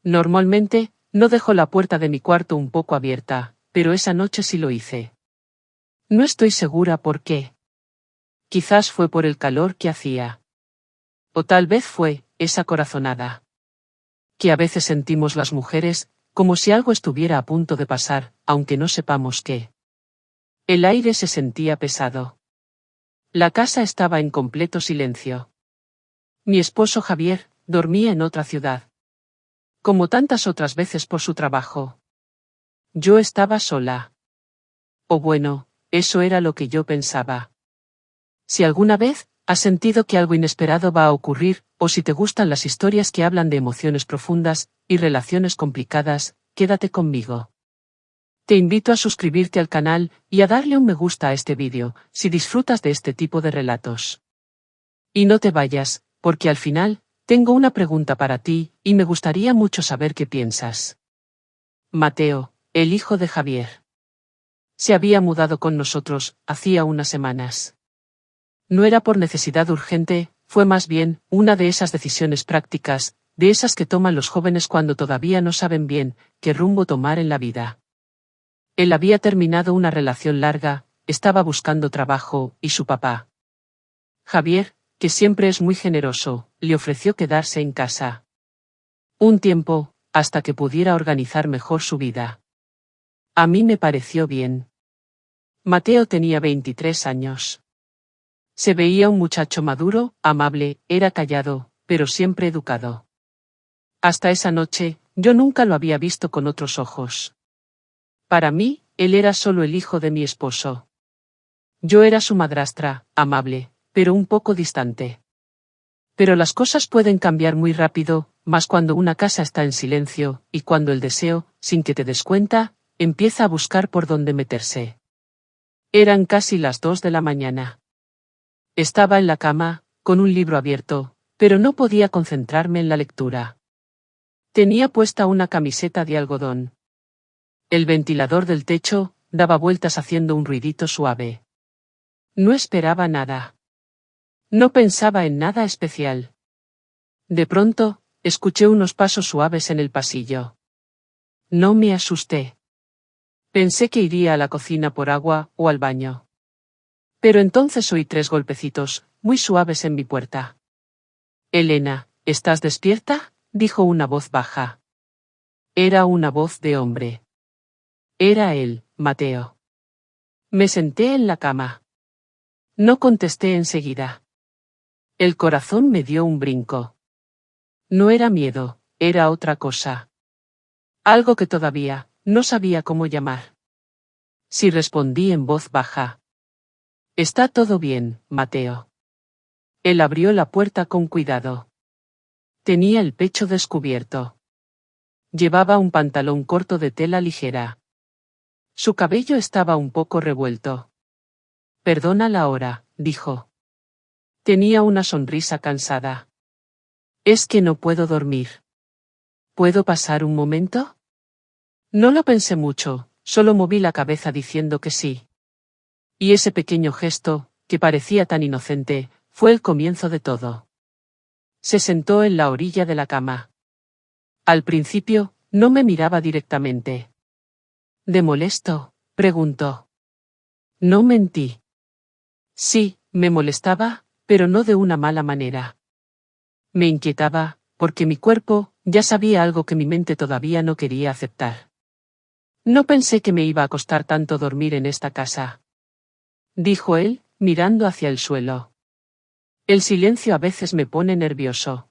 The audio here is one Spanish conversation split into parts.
Normalmente, no dejo la puerta de mi cuarto un poco abierta, pero esa noche sí lo hice. No estoy segura por qué. Quizás fue por el calor que hacía. O tal vez fue esa corazonada que a veces sentimos las mujeres, como si algo estuviera a punto de pasar, aunque no sepamos qué. El aire se sentía pesado. La casa estaba en completo silencio. Mi esposo Javier dormía en otra ciudad. Como tantas otras veces por su trabajo. Yo estaba sola. O bueno, eso era lo que yo pensaba. Si alguna vez has sentido que algo inesperado va a ocurrir, o si te gustan las historias que hablan de emociones profundas y relaciones complicadas, quédate conmigo. Te invito a suscribirte al canal y a darle un me gusta a este vídeo, si disfrutas de este tipo de relatos. Y no te vayas, porque al final, tengo una pregunta para ti, y me gustaría mucho saber qué piensas. Mateo, el hijo de Javier. Se había mudado con nosotros, hacía unas semanas. No era por necesidad urgente, fue más bien una de esas decisiones prácticas, de esas que toman los jóvenes cuando todavía no saben bien qué rumbo tomar en la vida. Él había terminado una relación larga, estaba buscando trabajo, y su papá, Javier, que siempre es muy generoso, le ofreció quedarse en casa. Un tiempo, hasta que pudiera organizar mejor su vida. A mí me pareció bien. Mateo tenía 23 años. Se veía un muchacho maduro, amable, era callado, pero siempre educado. Hasta esa noche, yo nunca lo había visto con otros ojos. Para mí, él era solo el hijo de mi esposo. Yo era su madrastra, amable, pero un poco distante. Pero las cosas pueden cambiar muy rápido, más cuando una casa está en silencio, y cuando el deseo, sin que te des cuenta, empieza a buscar por dónde meterse. Eran casi las 2 de la mañana. Estaba en la cama, con un libro abierto, pero no podía concentrarme en la lectura. Tenía puesta una camiseta de algodón. El ventilador del techo daba vueltas haciendo un ruidito suave. No esperaba nada. No pensaba en nada especial. De pronto, escuché unos pasos suaves en el pasillo. No me asusté. Pensé que iría a la cocina por agua o al baño. Pero entonces oí 3 golpecitos, muy suaves en mi puerta. Elena, ¿estás despierta?, dijo una voz baja. Era una voz de hombre. Era él, Mateo. Me senté en la cama. No contesté enseguida. El corazón me dio un brinco. No era miedo, era otra cosa. Algo que todavía no sabía cómo llamar. Sí, respondí en voz baja. Está todo bien, Mateo. Él abrió la puerta con cuidado. Tenía el pecho descubierto. Llevaba un pantalón corto de tela ligera. Su cabello estaba un poco revuelto. Perdona la hora, dijo. Tenía una sonrisa cansada. Es que no puedo dormir. ¿Puedo pasar un momento? No lo pensé mucho, solo moví la cabeza diciendo que sí. Y ese pequeño gesto, que parecía tan inocente, fue el comienzo de todo. Se sentó en la orilla de la cama. Al principio, no me miraba directamente. ¿De molesto?, preguntó. No mentí. Sí, me molestaba, pero no de una mala manera. Me inquietaba, porque mi cuerpo ya sabía algo que mi mente todavía no quería aceptar. No pensé que me iba a costar tanto dormir en esta casa, dijo él, mirando hacia el suelo. El silencio a veces me pone nervioso.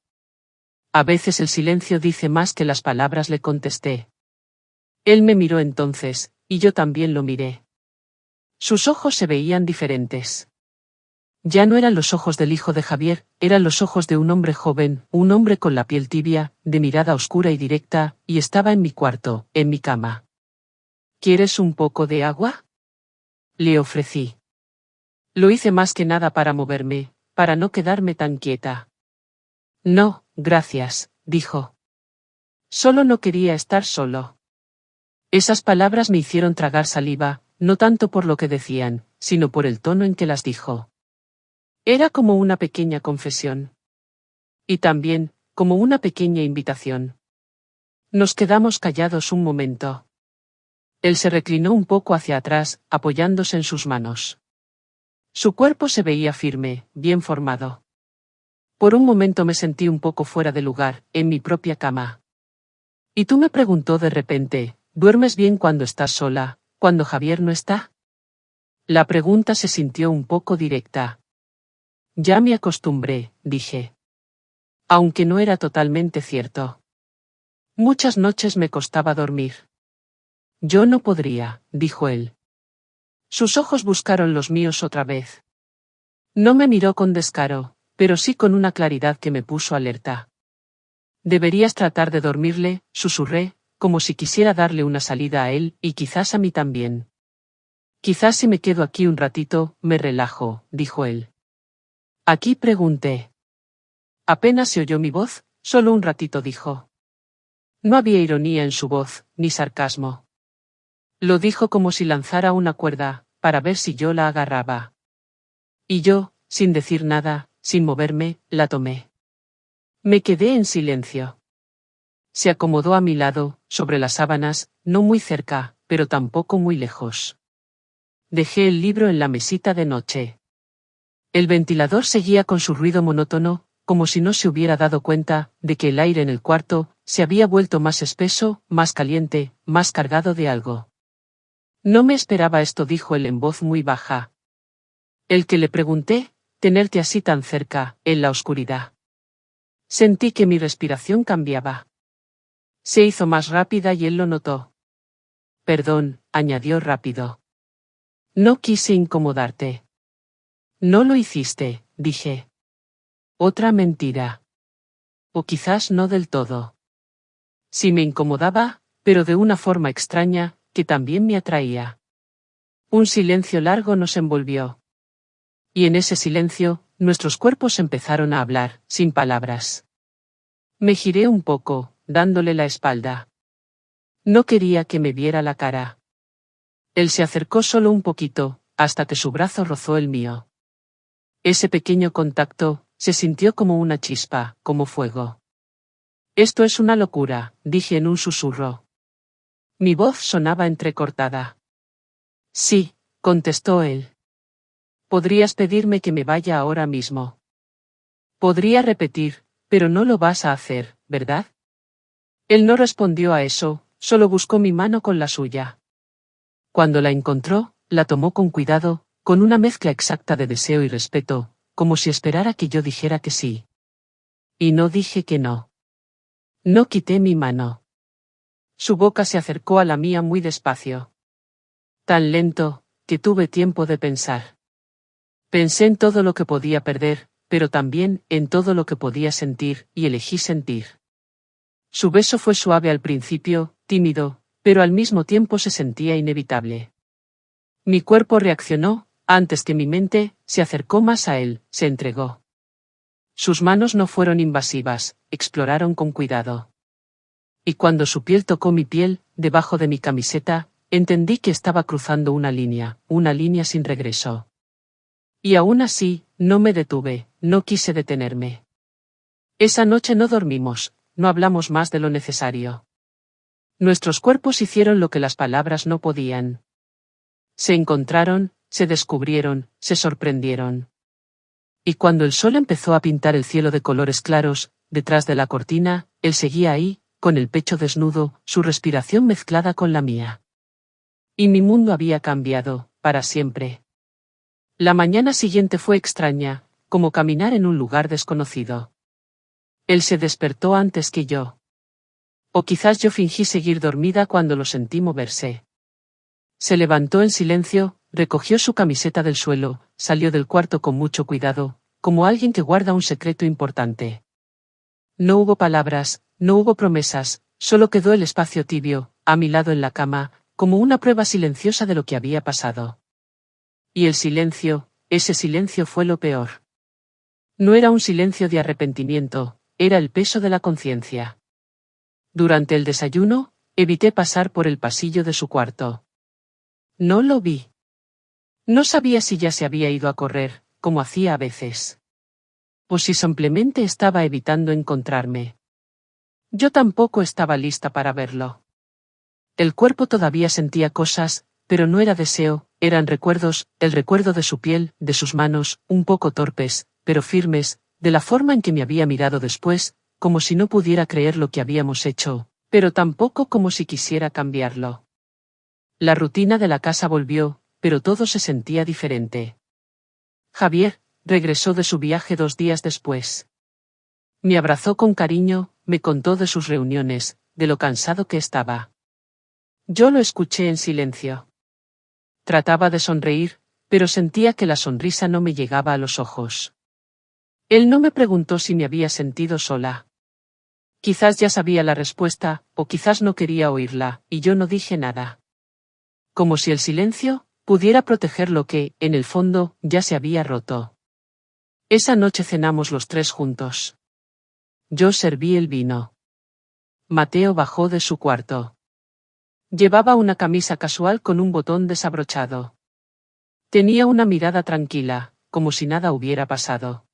A veces el silencio dice más que las palabras, le contesté. Él me miró entonces, y yo también lo miré. Sus ojos se veían diferentes. Ya no eran los ojos del hijo de Javier, eran los ojos de un hombre joven, un hombre con la piel tibia, de mirada oscura y directa, y estaba en mi cuarto, en mi cama. ¿Quieres un poco de agua?, le ofrecí. Lo hice más que nada para moverme, para no quedarme tan quieta. No, gracias, dijo. Solo no quería estar solo. Esas palabras me hicieron tragar saliva, no tanto por lo que decían, sino por el tono en que las dijo. Era como una pequeña confesión. Y también, como una pequeña invitación. Nos quedamos callados un momento. Él se reclinó un poco hacia atrás, apoyándose en sus manos. Su cuerpo se veía firme, bien formado. Por un momento me sentí un poco fuera de lugar, en mi propia cama. Y tú, me preguntó de repente, ¿duermes bien cuando estás sola, cuando Javier no está? La pregunta se sintió un poco directa. Ya me acostumbré, dije. Aunque no era totalmente cierto. Muchas noches me costaba dormir. Yo no podría, dijo él. Sus ojos buscaron los míos otra vez. No me miró con descaro, pero sí con una claridad que me puso alerta. Deberías tratar de dormirle, susurré, como si quisiera darle una salida a él, y quizás a mí también. Quizás si me quedo aquí un ratito, me relajo, dijo él. ¿Aquí? Pregunté. Apenas se oyó mi voz, solo un ratito, dijo. No había ironía en su voz, ni sarcasmo. Lo dijo como si lanzara una cuerda, para ver si yo la agarraba. Y yo, sin decir nada, sin moverme, la tomé. Me quedé en silencio. Se acomodó a mi lado, sobre las sábanas, no muy cerca, pero tampoco muy lejos. Dejé el libro en la mesita de noche. El ventilador seguía con su ruido monótono, como si no se hubiera dado cuenta de que el aire en el cuarto se había vuelto más espeso, más caliente, más cargado de algo. No me esperaba esto, dijo él en voz muy baja. El que le pregunté, tenerte así tan cerca, en la oscuridad. Sentí que mi respiración cambiaba. Se hizo más rápida y él lo notó. Perdón, añadió rápido. No quise incomodarte. No lo hiciste, dije. Otra mentira. O quizás no del todo. Sí me incomodaba, pero de una forma extraña, que también me atraía. Un silencio largo nos envolvió. Y en ese silencio, nuestros cuerpos empezaron a hablar, sin palabras. Me giré un poco, dándole la espalda. No quería que me viera la cara. Él se acercó solo un poquito, hasta que su brazo rozó el mío. Ese pequeño contacto se sintió como una chispa, como fuego. Esto es una locura, dije en un susurro. Mi voz sonaba entrecortada. Sí, contestó él. Podrías pedirme que me vaya ahora mismo. Podría repetir, pero no lo vas a hacer, ¿verdad? Él no respondió a eso, solo buscó mi mano con la suya. Cuando la encontró, la tomó con cuidado, con una mezcla exacta de deseo y respeto, como si esperara que yo dijera que sí. Y no dije que no. No quité mi mano. Su boca se acercó a la mía muy despacio. Tan lento, que tuve tiempo de pensar. Pensé en todo lo que podía perder, pero también en todo lo que podía sentir, y elegí sentir. Su beso fue suave al principio, tímido, pero al mismo tiempo se sentía inevitable. Mi cuerpo reaccionó, antes que mi mente, se acercó más a él, se entregó. Sus manos no fueron invasivas, exploraron con cuidado. Y cuando su piel tocó mi piel, debajo de mi camiseta, entendí que estaba cruzando una línea sin regreso. Y aún así, no me detuve, no quise detenerme. Esa noche no dormimos, no hablamos más de lo necesario. Nuestros cuerpos hicieron lo que las palabras no podían. Se encontraron, se descubrieron, se sorprendieron. Y cuando el sol empezó a pintar el cielo de colores claros, detrás de la cortina, él seguía ahí, con el pecho desnudo, su respiración mezclada con la mía. Y mi mundo había cambiado, para siempre. La mañana siguiente fue extraña, como caminar en un lugar desconocido. Él se despertó antes que yo. O quizás yo fingí seguir dormida cuando lo sentí moverse. Se levantó en silencio, recogió su camiseta del suelo, salió del cuarto con mucho cuidado, como alguien que guarda un secreto importante. No hubo palabras, no hubo promesas, solo quedó el espacio tibio, a mi lado en la cama, como una prueba silenciosa de lo que había pasado. Y el silencio, ese silencio fue lo peor. No era un silencio de arrepentimiento, era el peso de la conciencia. Durante el desayuno, evité pasar por el pasillo de su cuarto. No lo vi. No sabía si ya se había ido a correr, como hacía a veces. O si simplemente estaba evitando encontrarme. Yo tampoco estaba lista para verlo. El cuerpo todavía sentía cosas, pero no era deseo, eran recuerdos, el recuerdo de su piel, de sus manos, un poco torpes, pero firmes, de la forma en que me había mirado después, como si no pudiera creer lo que habíamos hecho, pero tampoco como si quisiera cambiarlo. La rutina de la casa volvió, pero todo se sentía diferente. Javier regresó de su viaje 2 días después. Me abrazó con cariño, me contó de sus reuniones, de lo cansado que estaba. Yo lo escuché en silencio. Trataba de sonreír, pero sentía que la sonrisa no me llegaba a los ojos. Él no me preguntó si me había sentido sola. Quizás ya sabía la respuesta, o quizás no quería oírla, y yo no dije nada. Como si el silencio pudiera proteger lo que, en el fondo, ya se había roto. Esa noche cenamos los tres juntos. Yo serví el vino. Mateo bajó de su cuarto. Llevaba una camisa casual con un botón desabrochado. Tenía una mirada tranquila, como si nada hubiera pasado.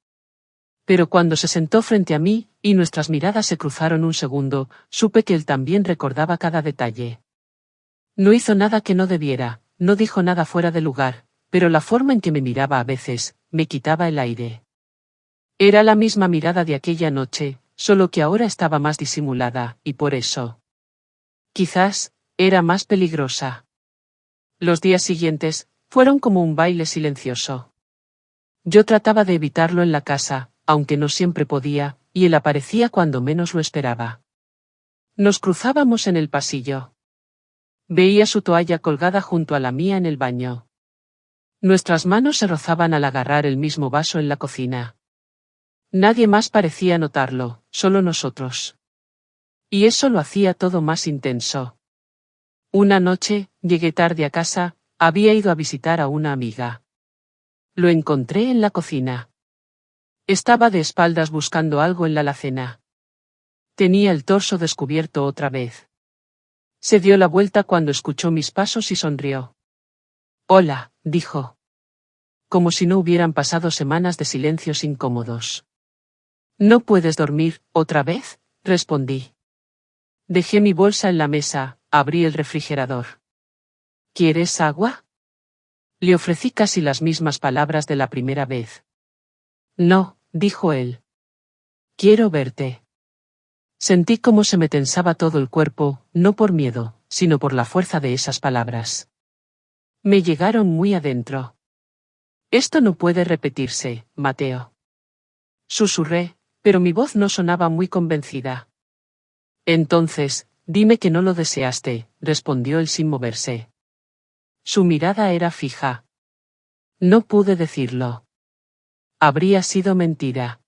Pero cuando se sentó frente a mí, y nuestras miradas se cruzaron un segundo, supe que él también recordaba cada detalle. No hizo nada que no debiera, no dijo nada fuera de lugar, pero la forma en que me miraba a veces, me quitaba el aire. Era la misma mirada de aquella noche, solo que ahora estaba más disimulada, y por eso. Quizás, era más peligrosa. Los días siguientes, fueron como un baile silencioso. Yo trataba de evitarlo en la casa, aunque no siempre podía, y él aparecía cuando menos lo esperaba. Nos cruzábamos en el pasillo. Veía su toalla colgada junto a la mía en el baño. Nuestras manos se rozaban al agarrar el mismo vaso en la cocina. Nadie más parecía notarlo, solo nosotros. Y eso lo hacía todo más intenso. Una noche, llegué tarde a casa, había ido a visitar a una amiga. Lo encontré en la cocina. Estaba de espaldas buscando algo en la alacena. Tenía el torso descubierto otra vez. Se dio la vuelta cuando escuchó mis pasos y sonrió. Hola, dijo. Como si no hubieran pasado semanas de silencios incómodos. ¿No puedes dormir, otra vez? Respondí. Dejé mi bolsa en la mesa, abrí el refrigerador. ¿Quieres agua? Le ofrecí casi las mismas palabras de la primera vez. No, dijo él. Quiero verte. Sentí cómo se me tensaba todo el cuerpo, no por miedo, sino por la fuerza de esas palabras. Me llegaron muy adentro. Esto no puede repetirse, Mateo. Susurré, pero mi voz no sonaba muy convencida. Entonces, dime que no lo deseaste, respondió él sin moverse. Su mirada era fija. No pude decirlo. Habría sido mentira.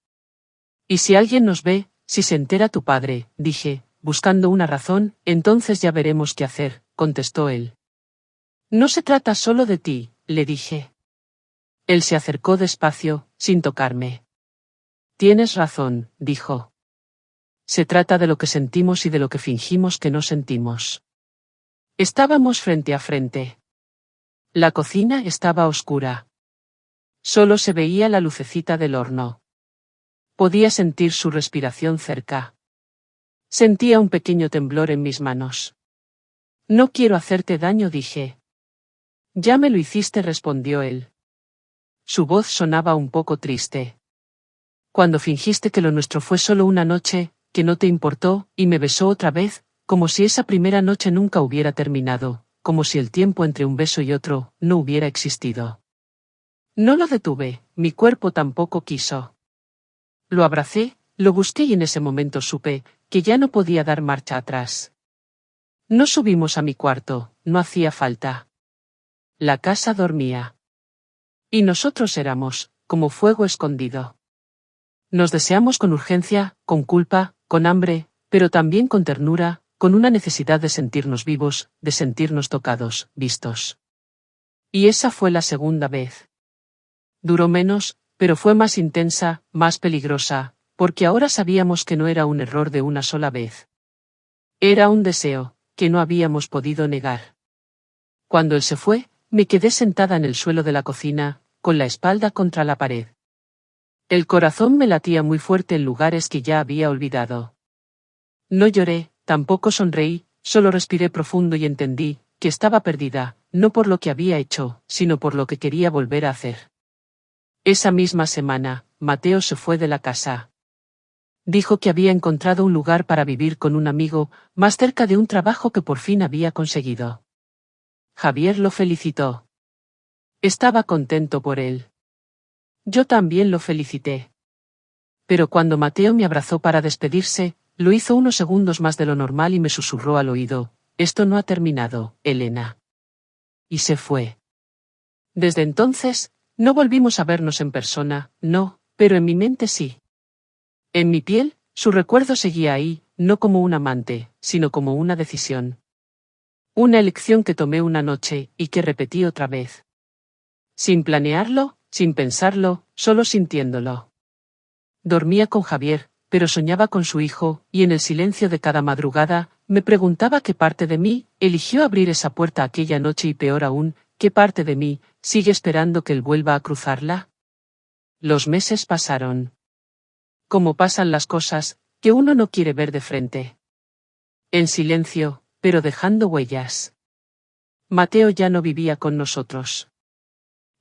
¿Y si alguien nos ve, si se entera tu padre? Dije, buscando una razón, entonces ya veremos qué hacer, contestó él. No se trata solo de ti, le dije. Él se acercó despacio, sin tocarme. Tienes razón, dijo. Se trata de lo que sentimos y de lo que fingimos que no sentimos. Estábamos frente a frente. La cocina estaba oscura. Solo se veía la lucecita del horno. Podía sentir su respiración cerca. Sentía un pequeño temblor en mis manos. No quiero hacerte daño, dije. Ya me lo hiciste, respondió él. Su voz sonaba un poco triste. Cuando fingiste que lo nuestro fue solo una noche, que no te importó, y me besó otra vez, como si esa primera noche nunca hubiera terminado, como si el tiempo entre un beso y otro no hubiera existido. No lo detuve, mi cuerpo tampoco quiso. Lo abracé, lo busqué y en ese momento supe que ya no podía dar marcha atrás. No subimos a mi cuarto, no hacía falta. La casa dormía. Y nosotros éramos, como fuego escondido. Nos deseamos con urgencia, con culpa, con hambre, pero también con ternura, con una necesidad de sentirnos vivos, de sentirnos tocados, vistos. Y esa fue la segunda vez. Duró menos, pero fue más intensa, más peligrosa, porque ahora sabíamos que no era un error de una sola vez. Era un deseo, que no habíamos podido negar. Cuando él se fue, me quedé sentada en el suelo de la cocina, con la espalda contra la pared. El corazón me latía muy fuerte en lugares que ya había olvidado. No lloré, tampoco sonreí, solo respiré profundo y entendí que estaba perdida, no por lo que había hecho, sino por lo que quería volver a hacer. Esa misma semana, Mateo se fue de la casa. Dijo que había encontrado un lugar para vivir con un amigo, más cerca de un trabajo que por fin había conseguido. Javier lo felicitó. Estaba contento por él. Yo también lo felicité. Pero cuando Mateo me abrazó para despedirse, lo hizo unos segundos más de lo normal y me susurró al oído: «Esto no ha terminado, Elena». Y se fue. Desde entonces, no volvimos a vernos en persona, no, pero en mi mente sí. En mi piel, su recuerdo seguía ahí, no como un amante, sino como una decisión. Una elección que tomé una noche y que repetí otra vez. Sin planearlo, sin pensarlo, solo sintiéndolo. Dormía con Javier, pero soñaba con su hijo, y en el silencio de cada madrugada, me preguntaba qué parte de mí eligió abrir esa puerta aquella noche y peor aún, qué parte de mí sigue esperando que él vuelva a cruzarla. Los meses pasaron. Como pasan las cosas, que uno no quiere ver de frente. En silencio, pero dejando huellas. Mateo ya no vivía con nosotros.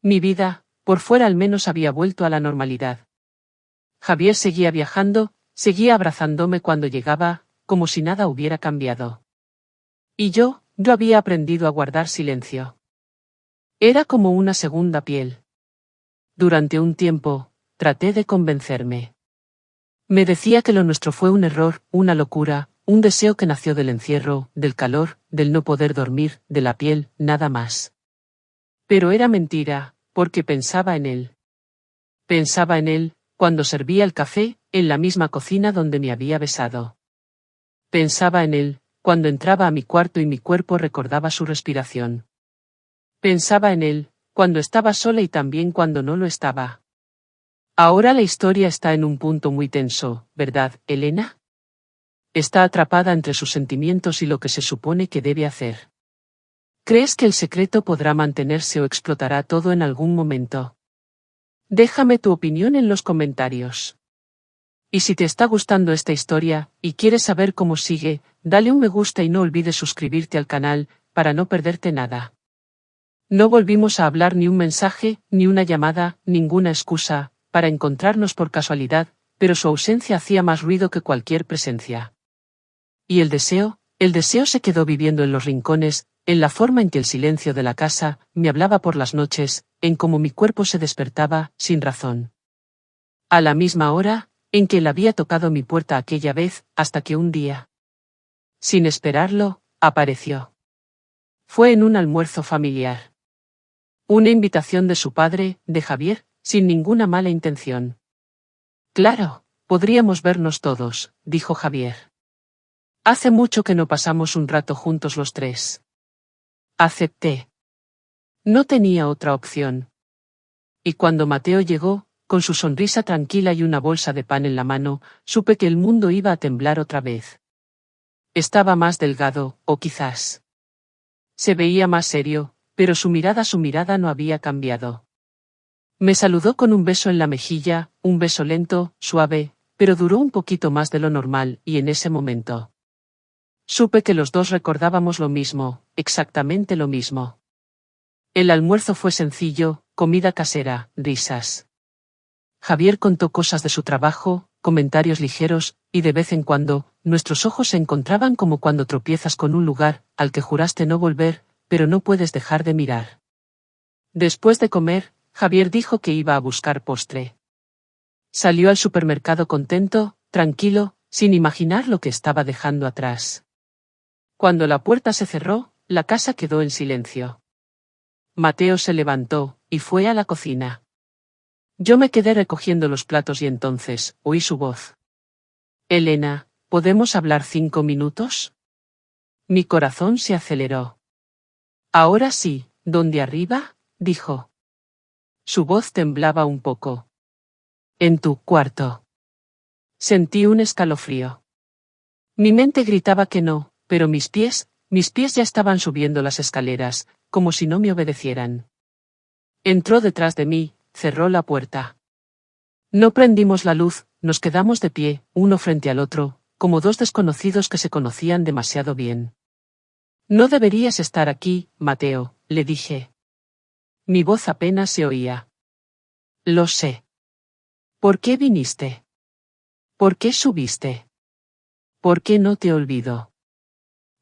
Mi vida, por fuera al menos, había vuelto a la normalidad. Javier seguía viajando, seguía abrazándome cuando llegaba, como si nada hubiera cambiado. Y yo había aprendido a guardar silencio. Era como una segunda piel. Durante un tiempo, traté de convencerme. Me decía que lo nuestro fue un error, una locura, un deseo que nació del encierro, del calor, del no poder dormir, de la piel, nada más. Pero era mentira, porque pensaba en él. Pensaba en él, cuando servía el café, en la misma cocina donde me había besado. Pensaba en él, cuando entraba a mi cuarto y mi cuerpo recordaba su respiración. Pensaba en él, cuando estaba sola y también cuando no lo estaba. Ahora la historia está en un punto muy tenso, ¿verdad, Elena? Está atrapada entre sus sentimientos y lo que se supone que debe hacer. ¿Crees que el secreto podrá mantenerse o explotará todo en algún momento? Déjame tu opinión en los comentarios. Y si te está gustando esta historia, y quieres saber cómo sigue, dale un me gusta y no olvides suscribirte al canal, para no perderte nada. No volvimos a hablar ni un mensaje, ni una llamada, ninguna excusa, para encontrarnos por casualidad, pero su ausencia hacía más ruido que cualquier presencia. Y el deseo se quedó viviendo en los rincones, en la forma en que el silencio de la casa me hablaba por las noches, en cómo mi cuerpo se despertaba, sin razón. A la misma hora, en que él había tocado mi puerta aquella vez, hasta que un día, sin esperarlo, apareció. Fue en un almuerzo familiar. Una invitación de su padre, de Javier, sin ninguna mala intención. Claro, podríamos vernos todos, dijo Javier. Hace mucho que no pasamos un rato juntos los tres. Acepté. No tenía otra opción. Y cuando Mateo llegó, con su sonrisa tranquila y una bolsa de pan en la mano, supe que el mundo iba a temblar otra vez. Estaba más delgado, o quizás. Se veía más serio, pero su mirada no había cambiado. Me saludó con un beso en la mejilla, un beso lento, suave, pero duró un poquito más de lo normal, y en ese momento supe que los dos recordábamos lo mismo, exactamente lo mismo. El almuerzo fue sencillo, comida casera, risas. Javier contó cosas de su trabajo, comentarios ligeros, y de vez en cuando, nuestros ojos se encontraban como cuando tropiezas con un lugar al que juraste no volver, pero no puedes dejar de mirar. Después de comer, Javier dijo que iba a buscar postre. Salió al supermercado contento, tranquilo, sin imaginar lo que estaba dejando atrás. Cuando la puerta se cerró, la casa quedó en silencio. Mateo se levantó, y fue a la cocina. Yo me quedé recogiendo los platos y entonces, oí su voz. Elena, ¿podemos hablar 5 minutos? Mi corazón se aceleró. Ahora sí, ¿dónde arriba? Dijo. Su voz temblaba un poco. En tu cuarto. Sentí un escalofrío. Mi mente gritaba que no, pero mis pies ya estaban subiendo las escaleras, como si no me obedecieran. Entró detrás de mí, cerró la puerta. No prendimos la luz, nos quedamos de pie, uno frente al otro, como dos desconocidos que se conocían demasiado bien. No deberías estar aquí, Mateo, le dije. Mi voz apenas se oía. Lo sé. ¿Por qué viniste? ¿Por qué subiste? ¿Por qué no te olvido?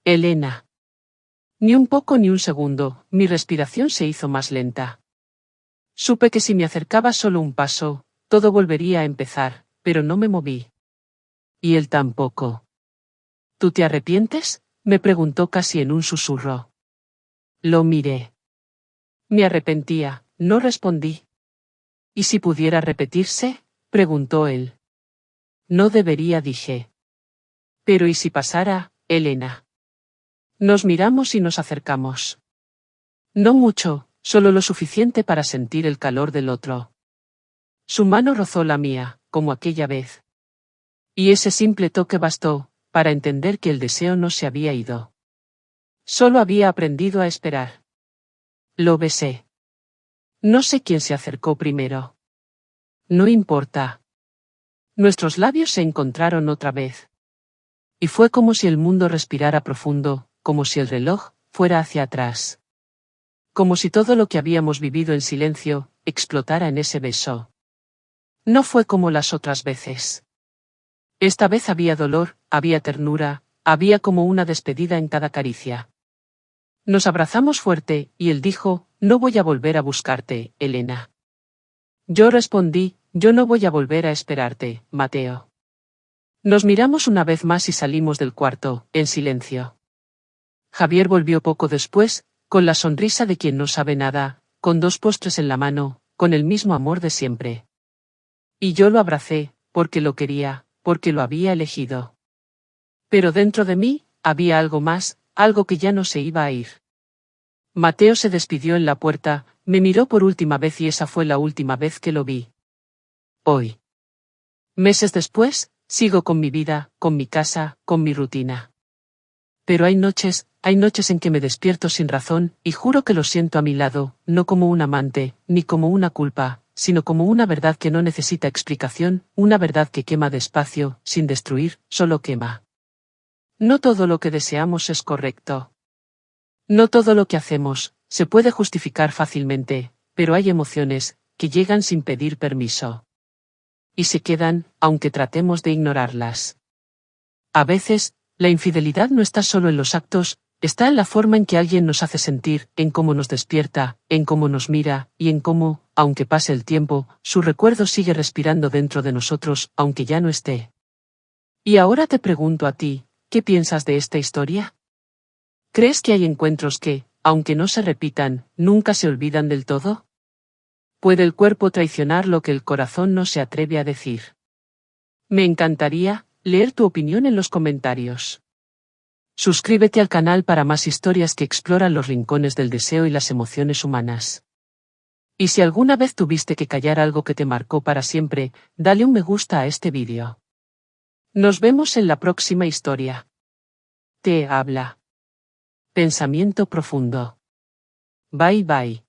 Elena. Ni un poco ni un segundo, mi respiración se hizo más lenta. Supe que si me acercaba solo un paso, todo volvería a empezar, pero no me moví. Y él tampoco. ¿Tú te arrepientes?, me preguntó casi en un susurro. Lo miré. Me arrepentía, no respondí. ¿Y si pudiera repetirse?, preguntó él. No debería, dije. Pero ¿y si pasara, Elena? Nos miramos y nos acercamos. No mucho, solo lo suficiente para sentir el calor del otro. Su mano rozó la mía, como aquella vez. Y ese simple toque bastó, para entender que el deseo no se había ido. Solo había aprendido a esperar. Lo besé. No sé quién se acercó primero. No importa. Nuestros labios se encontraron otra vez. Y fue como si el mundo respirara profundo, como si el reloj fuera hacia atrás. Como si todo lo que habíamos vivido en silencio, explotara en ese beso. No fue como las otras veces. Esta vez había dolor, había ternura, había como una despedida en cada caricia. Nos abrazamos fuerte, y él dijo, no voy a volver a buscarte, Elena. Yo respondí, yo no voy a volver a esperarte, Mateo. Nos miramos una vez más y salimos del cuarto, en silencio. Javier volvió poco después, con la sonrisa de quien no sabe nada, con 2 postres en la mano, con el mismo amor de siempre. Y yo lo abracé, porque lo quería, porque lo había elegido. Pero dentro de mí, había algo más, algo que ya no se iba a ir. Mateo se despidió en la puerta, me miró por última vez y esa fue la última vez que lo vi. Hoy. Meses después, sigo con mi vida, con mi casa, con mi rutina. Pero hay noches en que me despierto sin razón, y juro que lo siento a mi lado, no como un amante, ni como una culpa, sino como una verdad que no necesita explicación, una verdad que quema despacio, sin destruir, solo quema. No todo lo que deseamos es correcto. No todo lo que hacemos se puede justificar fácilmente, pero hay emociones que llegan sin pedir permiso. Y se quedan, aunque tratemos de ignorarlas. A veces, la infidelidad no está solo en los actos, está en la forma en que alguien nos hace sentir, en cómo nos despierta, en cómo nos mira, y en cómo, aunque pase el tiempo, su recuerdo sigue respirando dentro de nosotros, aunque ya no esté. Y ahora te pregunto a ti, ¿qué piensas de esta historia? ¿Crees que hay encuentros que, aunque no se repitan, nunca se olvidan del todo? ¿Puede el cuerpo traicionar lo que el corazón no se atreve a decir? Me encantaría leer tu opinión en los comentarios. Suscríbete al canal para más historias que exploran los rincones del deseo y las emociones humanas. Y si alguna vez tuviste que callar algo que te marcó para siempre, dale un me gusta a este vídeo. Nos vemos en la próxima historia. Te habla. Pensamiento profundo. Bye bye.